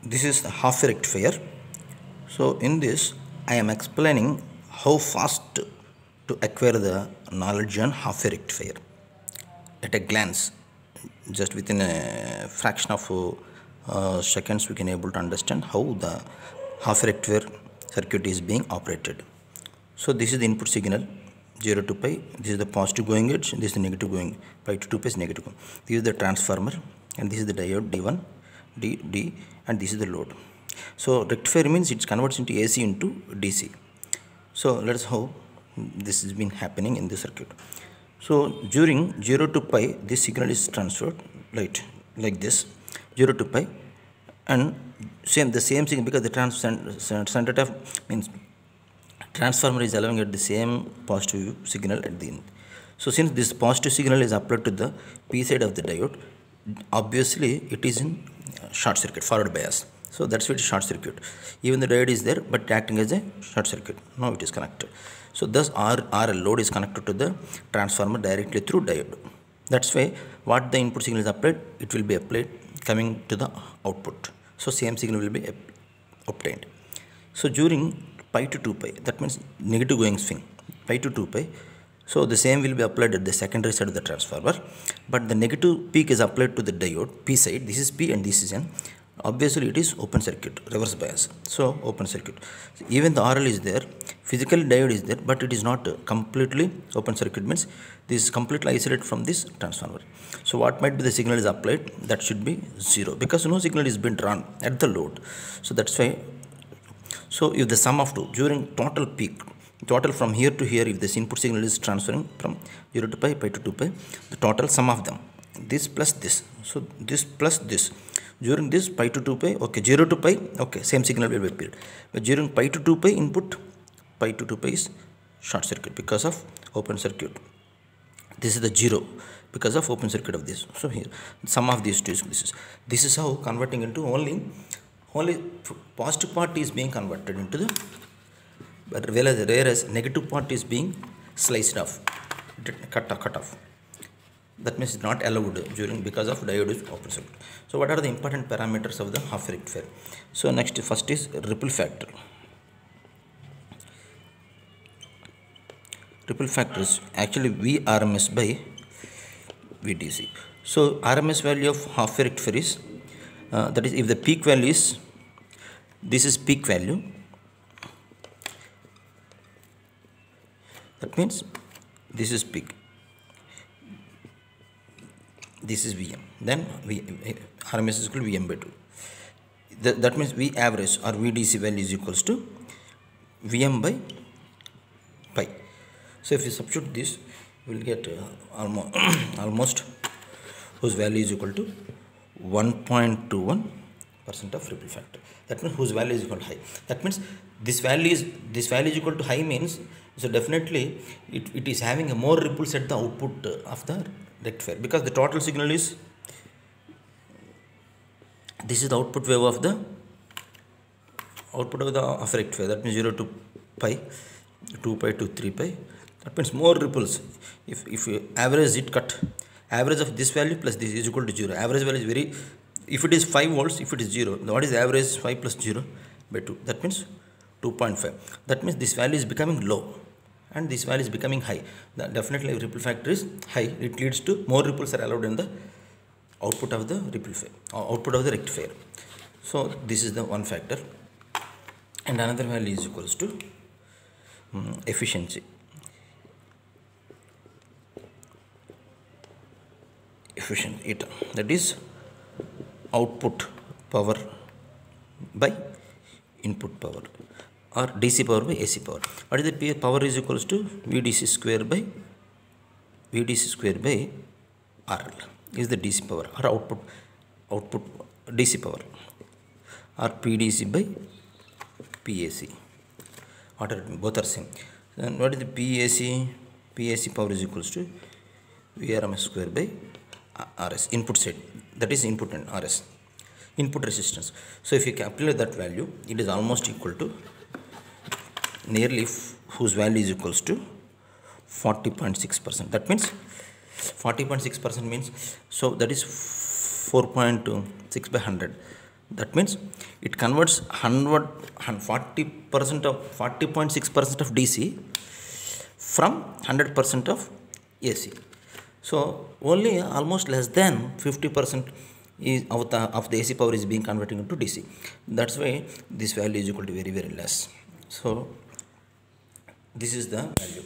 This is the half rectifier. So in this I am explaining how fast to acquire the knowledge on half rectifier at a glance. Just within a fraction of seconds we can able to understand how the half rectifier circuit is being operated. So this is the input signal 0 to pi. This is the positive going edge, this is the negative going, pi to 2 pi is negative going. This is the transformer and this is the diode D1, D, and this is the load. So rectifier means it converts into AC into DC. So let's how this has been happening in the circuit. So during 0 to pi this signal is transferred like this 0 to pi, and the same signal, because the center of means transformer is allowing at the same positive signal at the end. So since this positive signal is applied to the P side of the diode, obviously it is in short circuit, forward bias. So that's why it's short circuit. Even the diode is there but acting as a short circuit. Now it is connected. So thus RL load is connected to the transformer directly through diode. That's why what the input signal is applied, it will be applied coming to the output. So same signal will be obtained. So during pi to 2 pi, that means negative going swing, pi to 2 pi. So the same will be applied at the secondary side of the transformer, but the negative peak is applied to the diode P side. This is P and this is N. Obviously it is open circuit, reverse bias. So open circuit. Even the RL is there, physically diode is there, but it is not completely open circuit, means this is completely isolated from this transformer. So what might be the signal is applied, that should be 0, because no signal is being drawn at the load. So that's why. So if the sum of two during total peak, total from here to here, if this input signal is transferring from 0 to pi, pi to 2 pi, the total sum of them, this plus this, so this plus this, during this pi to 2 pi, okay, 0 to pi, okay, same signal will be appeared. But during pi to 2 pi input, pi to 2 pi is short circuit because of open circuit. This is the 0 because of open circuit of this. So here sum of these two is this is how converting into only positive part is being converted into the, but whereas negative part is being sliced off, cut off. That means it's not allowed during, because of diode is open circuit. So what are the important parameters of the half rectifier? So next, first is ripple factor. Ripple factor is actually Vrms by Vdc. So RMS value of half rectifier is that is, if the peak value is, this is peak value, that means this is peak, this is Vm, then RMS is equal to Vm by 2. That means V average or Vdc value is equals to Vm by pi. So if you substitute this, we will get almost whose value is equal to 1.21% of ripple factor. That means whose value is equal to high. That means this value is equal to high, means so definitely it is having a more ripples at the output of the rectifier, because the total signal is, this is the output wave of the half rectifier. That means 0 to pi, 2 pi to 3 pi. That means more ripples. If you average it, cut average of this value plus this is equal to 0. Average value is very, if it is 5 volts, if it is 0, what is the average? 5 plus 0 by 2, that means 2.5. That means this value is becoming low and this value is becoming high. Definitely ripple factor is high, it leads to more ripples are allowed in the output of the output of the rectifier. So this is the one factor, and another value is equals to efficiency. Eta, that is output power by input power, or DC power by AC power. What is the power is equals to Vdc square by RL is the DC power, or output DC power, or PDC by PAC. What are both are same. Then what is the PAC power is equals to Vrms square by RS, input side, that is input and RS, input resistance. So if you calculate that value, it is almost equal to nearly whose value is equals to 40.6%. That means 40.6% means, so that is 4.6 by 100. That means it converts 40% of 40.6% of DC from 100% of AC. So only almost less than 50% is of the AC power is being converted into DC. That's why this value is equal to very, very less. So this is the value.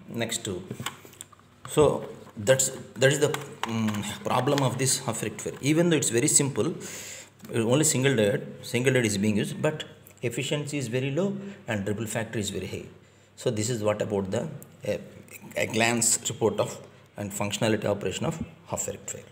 Next to, so that is the problem of this half rectifier. Even though it's very simple, only single diode is being used, but efficiency is very low and ripple factor is very high. So this is what about the a glance report of and functionality operation of half rectifier.